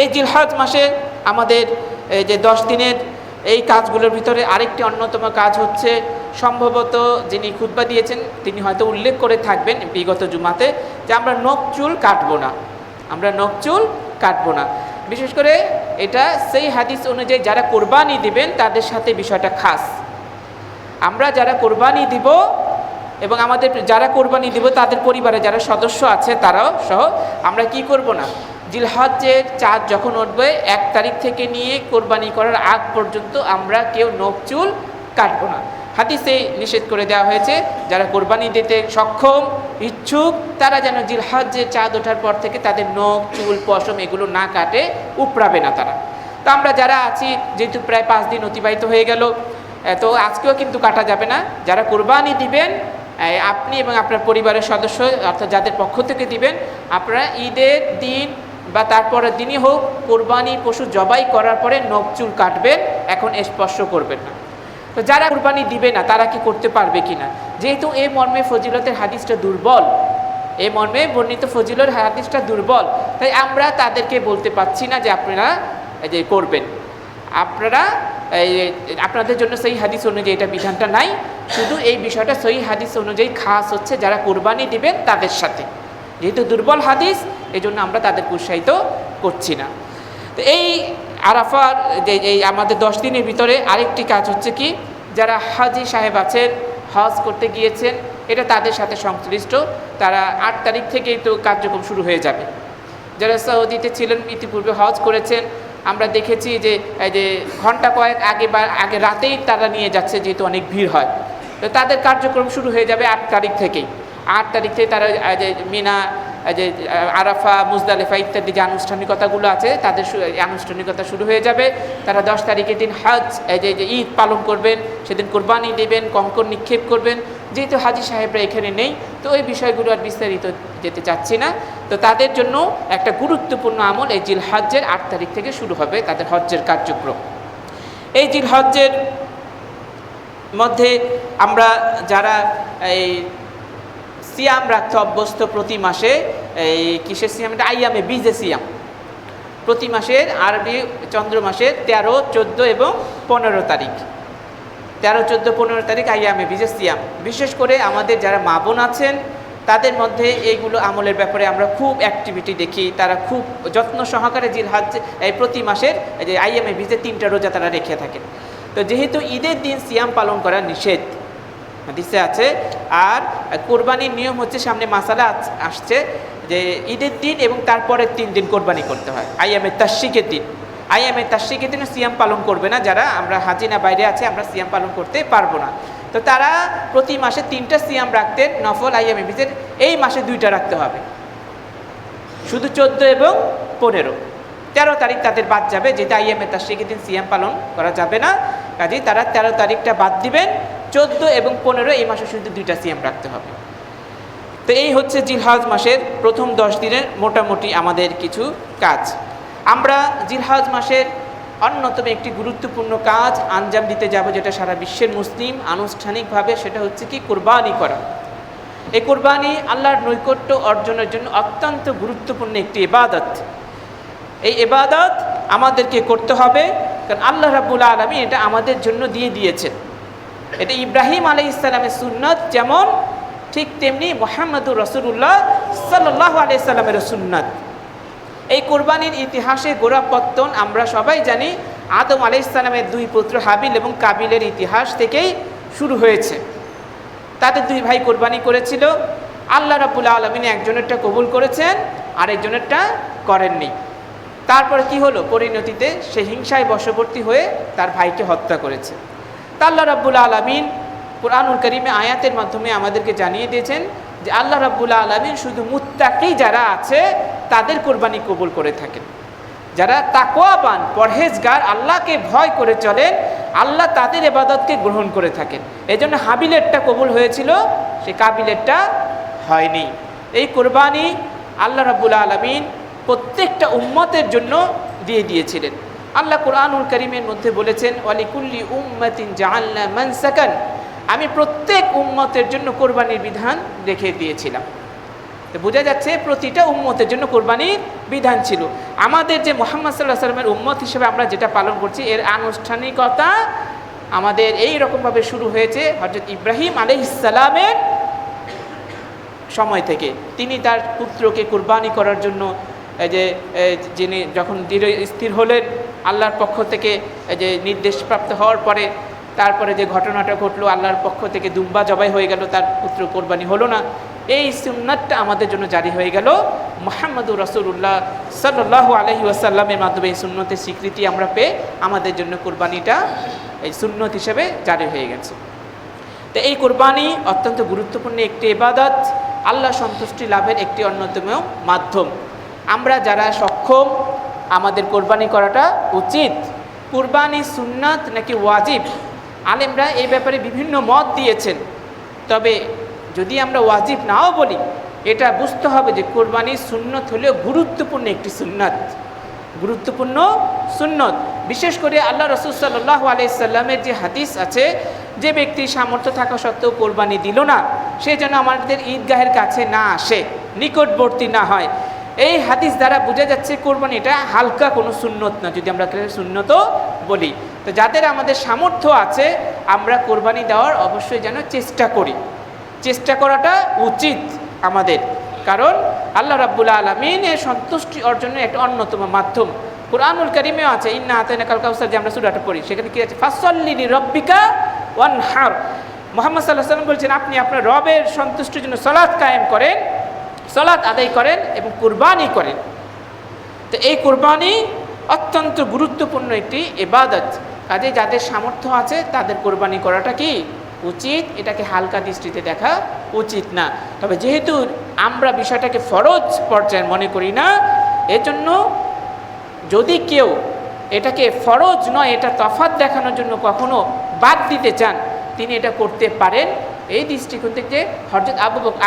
এই জিলহজ মাসে আমাদের এই যে 10 দিনের এই কাজগুলোর ভিতরে আরেকটি অন্যতম কাজ হচ্ছে, সম্ভবত যিনি খুতবা দিয়েছেন তিনি হয়তো উল্লেখ করে থাকবেন বিগত জুমাতে, যে আমরা নখ চুল কাটবো না, আমরা নখ চুল কাটবো না। বিশেষ করে এটা সেই হাদিস অনুযায়ী যারা কোরবানি দিবেন তাদের সাথে বিষয়টা খাস। আমরা যারা কোরবানি দিব এবং আমাদের যারা কোরবানি দিব তাদের পরিবারে যারা সদস্য আছে তারাও সহ আমরা কি করব না, জিলহজ্জের চাঁদ যখন উঠবে 1 তারিখ থেকে নিয়ে কোরবানি করার আগ পর্যন্ত আমরা কেউ নখ চুল কাটবো না। হাদিসে নিষেধ করে দেওয়া হয়েছে যারা কোরবানি দিতে সক্ষম ইচ্ছুক তারা যেন জিলহজ্জের চাঁদ ওঠার পর থেকে তাদের নখ চুল পশম এগুলো না কাটে, উপড়াবে না তারা। তো আমরা যারা আছি, যেহেতু প্রায় 5 দিন অতিবাহিত হয়ে গেল, তো আজকেও কিন্তু কাটা যাবে না। যারা কোরবানি দিবেন আপনি এবং আপনার পরিবারের সদস্য অর্থাৎ যাদের পক্ষ থেকে দিবেন, আপনারা ঈদের দিন বা তারপরের দিনই হোক কোরবানি পশু জবাই করার পরে নখ চুল কাটবেন, এখন স্পর্শ করবেন না। তো যারা কোরবানি দিবে না তারা কি করতে পারবে কিনা, যেহেতু এই মর্মে ফজিলতের হাদিসটা দুর্বল, এই মর্মে বর্ণিত ফজিলতের হাদিসটা দুর্বল, তাই আমরা তাদেরকে বলতে পারছি না যে আপনারা যে করবেন। আপনাদের জন্য সেই হাদিস অনুযায়ী এটা বিধানটা নাই, শুধু এই বিষয়টা সহি হাদিস অনুযায়ী খাস হচ্ছে যারা কোরবানি দিবেন তাদের সাথে, যেহেতু দুর্বল হাদিস এই জন্য আমরা তাদেরকে উৎসাহিত করছি না। তো এই আরাফার যে এই আমাদের 10 দিনের ভিতরে আরেকটি কাজ হচ্ছে কি, যারা হাজি সাহেব আছেন, হজ করতে গিয়েছেন, এটা তাদের সাথে সংশ্লিষ্ট, তারা 8 তারিখ থেকেই তো কার্যক্রম শুরু হয়ে যাবে। যারা সৌদিতে ছিলেন ইতিপূর্বে হজ করেছেন, আমরা দেখেছি যে এই যে ঘন্টা কয়েক আগে বা আগে রাতেই তারা নিয়ে যাচ্ছে, যেহেতু অনেক ভিড় হয়। তো তাদের কার্যক্রম শুরু হয়ে যাবে 8 তারিখ থেকেই। 8 তারিখ থেকে তারা যে মিনা, যে আরাফা, মুজদালিফা ইত্যাদি যে আনুষ্ঠানিকতাগুলো আছে তাদের আনুষ্ঠানিকতা শুরু হয়ে যাবে। তারা 10 তারিখের দিন হজ যে ঈদ পালন করবেন, সেদিন কোরবানি দেবেন, কঙ্কর নিক্ষেপ করবেন। যেহেতু হাজি সাহেবরা এখানে নেই, তো ওই বিষয়গুলো আর বিস্তারিত যেতে চাচ্ছি না। তো তাদের জন্য একটা গুরুত্বপূর্ণ আমল এই জিলহজ্জের 8 তারিখ থেকে শুরু হবে তাদের হজ্জের কার্যক্রম। এই জিলহজ্জের মধ্যে আমরা যারা এই সিয়াম রাখতে অভ্যস্ত, প্রতি মাসে এই কিসের সিয়াম, এটা আইয়ামে বীজে সিয়াম, প্রতি মাসের আরবি চন্দ্র মাসের 13, 14 এবং 15 তারিখ, 13, 14, 15 তারিখ আইয়ামে বীজে সিয়াম। বিশেষ করে আমাদের যারা মা বোন আছেন তাদের মধ্যে এইগুলো আমলের ব্যাপারে আমরা খুব অ্যাক্টিভিটি দেখি, তারা খুব যত্ন সহকারে জিলহজ এই প্রতি মাসের যে আইয়ামে বীজে 3টা রোজা তারা রেখে থাকেন। তো যেহেতু ঈদের দিন সিয়াম পালন করা নিষেধ হাদিসে আছে, আর কোরবানির নিয়ম হচ্ছে, সামনে মাসালা আসছে যে ঈদের দিন এবং তারপরের 3 দিন কোরবানি করতে হয়। আইয়ামে তাশরিকের দিন, আইয়ামে তাশরিকের দিনে সিয়াম পালন করবে না, যারা আমরা হাজিনা বাইরে আছে আমরা সিয়াম পালন করতে পারবো না। তো তারা প্রতি মাসে 3টা সিয়াম রাখতেন নফল আইয়ামে বীজের, এই মাসে 2টা রাখতে হবে, শুধু 14 এবং 15। 13 তারিখ তাদের বাদ যাবে, যেটা আইয়ামে তাশরিকের দিন সিয়াম পালন করা যাবে না, কাজেই তারা 13 তারিখটা বাদ দিবেন। 14 এবং 15 এই মাসে শুধু 2টা সিয়াম রাখতে হবে। তো এই হচ্ছে জিলহজ মাসের প্রথম 10 দিনের মোটামুটি আমাদের কিছু কাজ। আমরা জিলহজ মাসের অন্যতম একটি গুরুত্বপূর্ণ কাজ আঞ্জাম দিতে যাব, যেটা সারা বিশ্বের মুসলিম আনুষ্ঠানিকভাবে, সেটা হচ্ছে কি কোরবানি করা। এই কোরবানি আল্লাহর নৈকট্য অর্জনের জন্য অত্যন্ত গুরুত্বপূর্ণ একটি ইবাদত। এই ইবাদত আমাদেরকে করতে হবে, কারণ আল্লাহ রাব্বুল আলামিন এটা আমাদের জন্য দিয়ে দিয়েছেন। এটা ইব্রাহিম আলাইহিস সালামের সুন্নাত যেমন, ঠিক তেমনি মুহাম্মদুর রাসূলুল্লাহ সাল্লাল্লাহু আলাইহি সাল্লামের সুন্নাত। এই কোরবানির ইতিহাসে গোড়াপত্তন আমরা সবাই জানি, আদম আলাইহিস সালামের 2 পুত্র হাবিল এবং কাবিলের ইতিহাস থেকেই শুরু হয়েছে। তাদের 2 ভাই কোরবানি করেছিল, আল্লাহ রাব্বুল আলামিন একজনেরটা কবুল করেছেন, আরেকজনেরটা করেননি। তারপরে কি হলো, পরিণতিতে সে হিংসায় বশবর্তী হয়ে তার ভাইকে হত্যা করেছে। তা আল্লাহ রাব্বুল আলামিন কুরআনুল কারীমে আয়াতের মাধ্যমে আমাদেরকে জানিয়ে দিয়েছেন যে আল্লাহ রাব্বুল আলামিন শুধু মুত্তাকি যারা আছে তাদের কোরবানি কবুল করে থাকেন। যারা তাকওয়াবান, পরহেজগার, আল্লাহকে ভয় করে চলেন, আল্লাহ তাদের ইবাদতকে গ্রহণ করে থাকেন। এজন্য হাবিলেরটা কবুল হয়েছিল, সে কাবিলেরটা হয়নি। এই কোরবানি আল্লাহ রাব্বুল আলামিন প্রত্যেকটা উম্মতের জন্য দিয়ে দিয়েছিলেন। আল্লাহ কুরআনুল কারীমের মধ্যে বলেছেন, ওয়ালিকুল্লি উম্মাতিন জাআলনা মানসাকান, আমি প্রত্যেক উম্মতের জন্য কোরবানির বিধান রেখে দিয়েছিলাম। তো বোঝা যাচ্ছে প্রতিটা উম্মতের জন্য কোরবানির বিধান ছিল। আমাদের যে মুহাম্মদ সাল্লাল্লাহু আলাইহি ওয়াসাল্লামের উম্মত হিসেবে আমরা যেটা পালন করছি, এর আনুষ্ঠানিকতা আমাদের এই রকমভাবে শুরু হয়েছে হযরত ইব্রাহিম আলাইহিস সালামের সময় থেকে। তিনি তার পুত্রকে কুরবানি করার জন্য যিনি যখন দৃঢ় স্থির হলেন আল্লাহর পক্ষ থেকে, যে নির্দেশপ্রাপ্ত হওয়ার পরে তারপরে যে ঘটনাটা ঘটলো, আল্লাহর পক্ষ থেকে দুম্বা জবাই হয়ে গেল, তার পুত্র কোরবানি হলো না। এই সুন্নাতটা আমাদের জন্য জারি হয়ে গেল মুহাম্মদুর রাসূলুল্লাহ সাল্লাল্লাহু আলাইহি ওয়াসাল্লামের মাধ্যমে। এই সুন্নতের স্বীকৃতি আমরা পেয়ে আমাদের জন্য কোরবানিটা এই সুন্নত হিসেবে জারি হয়ে গেছে। তো এই কোরবানি অত্যন্ত গুরুত্বপূর্ণ একটি ইবাদত, আল্লাহ সন্তুষ্টি লাভের একটি অন্যতম মাধ্যম। আমরা যারা সক্ষম আমাদের কোরবানি করাটা উচিত। কুরবানি সুন্নাত নাকি ওয়াজিব, আলেমরা এই ব্যাপারে বিভিন্ন মত দিয়েছেন। তবে যদি আমরা ওয়াজিব নাও বলি, এটা বুঝতে হবে যে কোরবানি সুন্নত হলেও গুরুত্বপূর্ণ একটি সুন্নাত, গুরুত্বপূর্ণ সুন্নত। বিশেষ করে আল্লাহ রাসূল সাল্লাল্লাহু আলাইহি সাল্লামের যে হাদিস আছে, যে ব্যক্তি সামর্থ্য থাকা সত্ত্বেও কোরবানি দিল না, সে যেন আমাদের ঈদগাহের কাছে না আসে, নিকটবর্তী না হয়। এই হাদিস দ্বারা বোঝা যাচ্ছে কোরবানি এটা হালকা কোনো সুন্নত না, যদি আমরা সুন্নতও বলি। তো যাদের আমাদের সামর্থ্য আছে আমরা কোরবানি দেওয়ার অবশ্যই যেন চেষ্টা করি, চেষ্টা করাটা উচিত আমাদের। কারণ আল্লাহ রাব্বুল আলামিনের সন্তুষ্টি অর্জনের একটা অন্যতম মাধ্যম। কুরআনুল কারীমেও আছে, ইন্না আতাইনাকাল কাউসার, যে আমরা সূরাটা পড়ি, সেখানে কি আছে, ফাসল্লি লিরাব্বিকা ওয়ানহার। মুহাম্মদ সাল্লাল্লাহু আলাইহি ওয়াসাল্লাম বলছেন, আপনি আপনার রবের সন্তুষ্টির জন্য সালাত কায়েম করেন, সালাত আদায় করেন এবং কুরবানি করেন। তো এই কুরবানি অত্যন্ত গুরুত্বপূর্ণ একটি ইবাদত। কাজে যাদের সামর্থ্য আছে তাদের কোরবানি করাটা কি উচিত, এটাকে হালকা দৃষ্টিতে দেখা উচিত না। তবে যেহেতু আমরা বিষয়টাকে ফরজ পর্যায়ে মনে করি না, এজন্য যদি কেউ এটাকে ফরজ নয়, এটা তফাৎ দেখানোর জন্য কখনো বাদ দিতে চান, তিনি এটা করতে পারেন। এই দৃষ্টিকোণ থেকে হযরত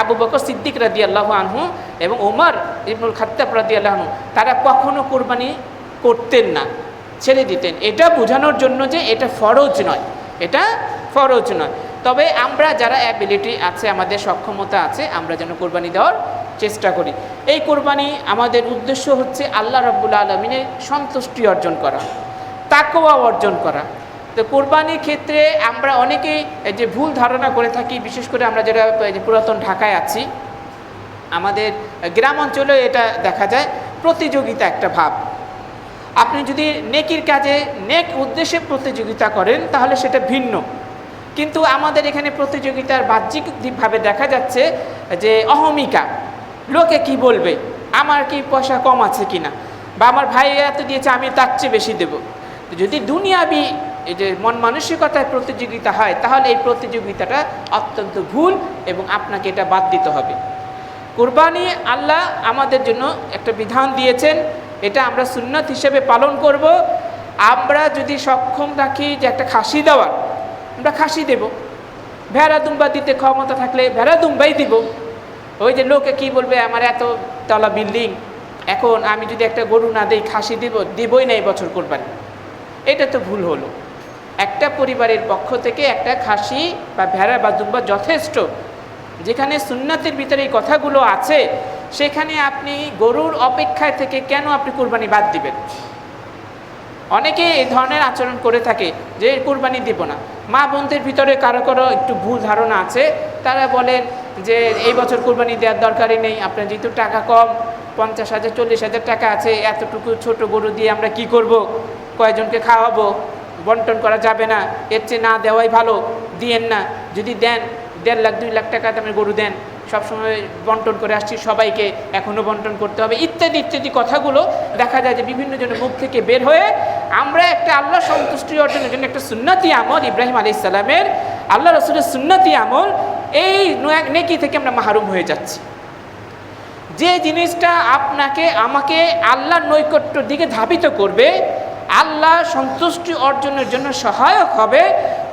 আবু বকর সিদ্দিক রাদিয়াল্লাহু আনহু এবং ওমর ইবনুল খাত্তাব রাদিয়াল্লাহু আনহু তারা কখনো কোরবানি করতেন না, ছেড়ে দিতেন। এটা বোঝানোর জন্য যে এটা ফরজ নয়, এটা ফরজ নয়। তবে আমরা যারা অ্যাবিলিটি আছে, আমাদের সক্ষমতা আছে, আমরা যেন কোরবানি দেওয়ার চেষ্টা করি। এই কোরবানি আমাদের উদ্দেশ্য হচ্ছে আল্লাহ রাব্বুল আলামিনের সন্তুষ্টি অর্জন করা, তাকওয়া অর্জন করা। তো কোরবানির ক্ষেত্রে আমরা অনেকেই যে ভুল ধারণা করে থাকি, বিশেষ করে আমরা যারা পুরাতন ঢাকায় আছি, আমাদের গ্রাম অঞ্চলে এটা দেখা যায় প্রতিযোগিতা একটা ভাব। আপনি যদি নেকির কাজে নেক উদ্দেশ্যে প্রতিযোগিতা করেন তাহলে সেটা ভিন্ন, কিন্তু আমাদের এখানে প্রতিযোগিতার বাহ্যিকভাবে দেখা যাচ্ছে যে অহমিকা, লোকে কি বলবে, আমার কি পয়সা কম আছে কিনা, বা আমার ভাই এত দিয়েছে আমি তার চেয়ে বেশি দেব। যদি দুনিয়াবি এই যে মন মানসিকতায় প্রতিযোগিতা হয়, তাহলে এই প্রতিযোগিতাটা অত্যন্ত ভুল এবং আপনাকে এটা বাদ দিতে হবে। কুরবানি আল্লাহ আমাদের জন্য একটা বিধান দিয়েছেন, এটা আমরা সুন্নাত হিসেবে পালন করব। আমরা যদি সক্ষম রাখি যে একটা খাসি দেওয়ার, আমরা খাসি দেব। ভেড়া দুম্বা দিতে ক্ষমতা থাকলে ভেড়া দুম্বাই দিব। ওই যে লোকে কি বলবে, আমার এত তলা বিল্ডিং, এখন আমি যদি একটা গরু না দেই, খাসি দিবই না এই বছর কোরবানি, এটা তো ভুল হলো। একটা পরিবারের পক্ষ থেকে একটা খাসি বা ভেড়া বা দুম্বা যথেষ্ট। যেখানে সুন্নাতের ভিতরে এই কথাগুলো আছে, সেখানে আপনি গরুর অপেক্ষায় থেকে কেন আপনি কুরবানি বাদ দিবেন? অনেকে এই ধরনের আচরণ করে থাকে যে কুরবানি দিব না। মা বোনদের ভিতরে কারো কারো একটু ভুল ধারণা আছে, তারা বলেন যে এই বছর কুরবানি দেওয়ার দরকারই নেই, আপনার যেহেতু টাকা কম, 50,000 40,000 টাকা আছে, এতটুকু ছোট গরু দিয়ে আমরা কি করব, কয়জনকে খাওয়াবো, বন্টন করা যাবে না, এর চেয়ে না দেওয়াই ভালো, দিয়েন না। যদি দেন 1.5 লাখ 2 লাখ টাকা দামের গরু দেন, সবসময় বন্টন করে আসছি সবাইকে, এখনও বন্টন করতে হবে, ইত্যাদি ইত্যাদি কথাগুলো দেখা যায় যে বিভিন্ন জনের মুখ থেকে বের হয়ে আমরা একটা আল্লাহ সন্তুষ্টি অর্জনের জন্য একটা সুন্নতি আমল, ইব্রাহিম আলাইহিস সালামের আল্লাহ রাসূলের সুন্নতি আমল, এই নেকি থেকে আমরা মাহরুম হয়ে যাচ্ছি। যে জিনিসটা আপনাকে আমাকে আল্লাহর নৈকট্যের দিকে ধাবিত করবে, আল্লাহ সন্তুষ্টি অর্জনের জন্য সহায়ক হবে,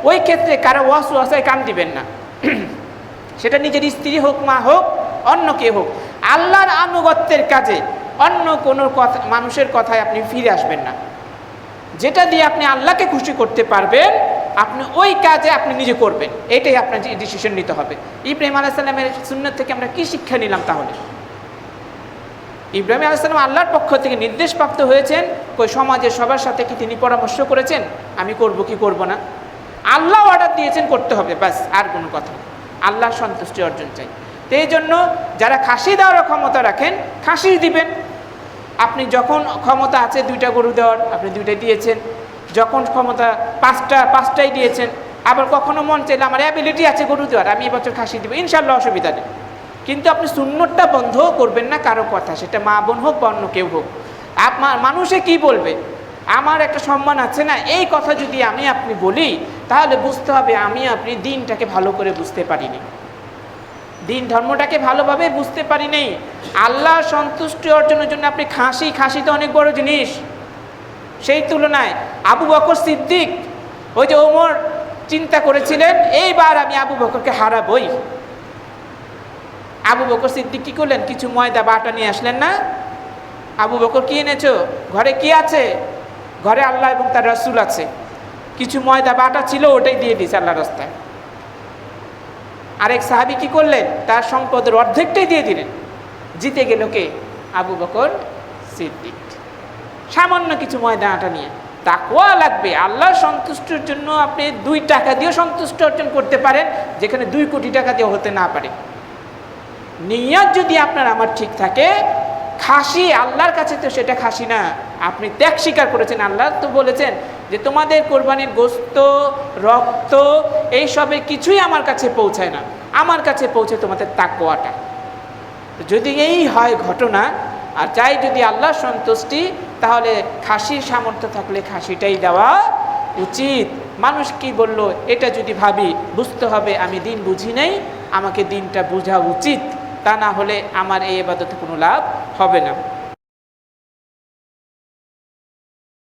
ওই ক্ষেত্রে কারো ওয়াসওয়াসায় কান দিবেন না। সেটা নিজের স্ত্রী হোক, মা হোক, অন্য কে হোক, আল্লাহর আনুগত্যের কাজে অন্য কোনো কথা, মানুষের কথায় আপনি ফিরে আসবেন না। যেটা দিয়ে আপনি আল্লাহকে খুশি করতে পারবেন, আপনি ওই কাজে আপনি নিজে করবেন, এটাই আপনার ডিসিশন নিতে হবে। ইব্রাহিম আলাইহিস সালামের সুন্নাত থেকে আমরা কি শিক্ষা নিলাম তাহলে? ইব্রাহিম আলাইহিস সালাম আল্লাহর পক্ষ থেকে নির্দেশপ্রাপ্ত হয়েছেন, কই সমাজের সবার সাথে কি তিনি পরামর্শ করেছেন আমি করব কি করব না? আল্লাহ অর্ডার দিয়েছেন করতে হবে, ব্যাস, আর কোনো কথা না। আল্লাহর সন্তুষ্টি অর্জন চাই। তো এই জন্য যারা খাসি দেওয়ার ক্ষমতা রাখেন খাসি দিবেন। আপনি যখন ক্ষমতা আছে 2টা গরু দেওয়ার আপনি 2টাই দিয়েছেন, যখন ক্ষমতা 5টাই দিয়েছেন, আবার কখনো মন চাইলে আমার অ্যাবিলিটি আছে গরু দেওয়ার, আমি এবছর খাসি দিব, ইনশাল্লাহ অসুবিধা নেই। কিন্তু আপনি সুন্নতটা বন্ধ করবেন না কারো কথা, সেটা মা বোন হোক বা অন্য কেউ হোক। আপনার মানুষে কি বলবে, আমার একটা সম্মান আছে না, এই কথা যদি আমি আপনি বলি তাহলে বুঝতে হবে আমি আপনি দিনটাকে ভালো করে বুঝতে পারিনি, দিন ধর্মটাকে ভালোভাবে বুঝতে পারিনি। আল্লাহ সন্তুষ্টি অর্জনের জন্য আপনি খাসি তো অনেক বড় জিনিস। সেই তুলনায় আবু বকর সিদ্দিক, ওই যে ওমর চিন্তা করেছিলেন এইবার আমি আবু বকরকে হারাবই। আবু বকর সিদ্দিক কি করলেন, কিছু ময়দা বাটা নিয়ে আসলেন না? আবু বকর কি এনেছো? ঘরে কি আছে? ঘরে আল্লাহ এবং তার রাসূল আছে। কিছু ময়দা বাটা ছিল, ওটাই দিয়ে দিয়েছে আল্লাহর রাস্তায়। আরেক সাহাবী কি করলেন, তার সম্পদের অর্ধেকটাই দিয়ে দিলেন। জিতে গেল কে? আবু বকর সিদ্দিক, সামান্য কিছু ময়দা আটা নিয়ে। তাকওয়া লাগবে। আল্লাহর সন্তুষ্টির জন্য আপনি 2 টাকা দিয়েও সন্তুষ্ট অর্জন করতে পারেন, যেখানে 2 কোটি টাকা দিয়ে হতে না পারে। নিয়ত যদি আপনার আমার ঠিক থাকে, খাসি আল্লাহর কাছে তো সেটা খাসি না, আপনি ত্যাগ স্বীকার করেছেন। আল্লাহ তো বলেছেন যে তোমাদের কোরবানির গোশত, রক্ত, এইসবের কিছুই আমার কাছে পৌঁছায় না, আমার কাছে পৌঁছে তোমাদের তাকওয়াটা। যদি এই হয় ঘটনা, আর চাই যদি আল্লাহর সন্তুষ্টি, তাহলে খাসির সামর্থ্য থাকলে খাসিটাই দেওয়া উচিত। মানুষ কি বলল এটা যদি ভাবি, বুঝতে হবে আমি দিন বুঝি নাই, আমাকে দিনটা বোঝা উচিত, তা না হলে আমার এই ইবাদতে কোনো লাভ হবে না।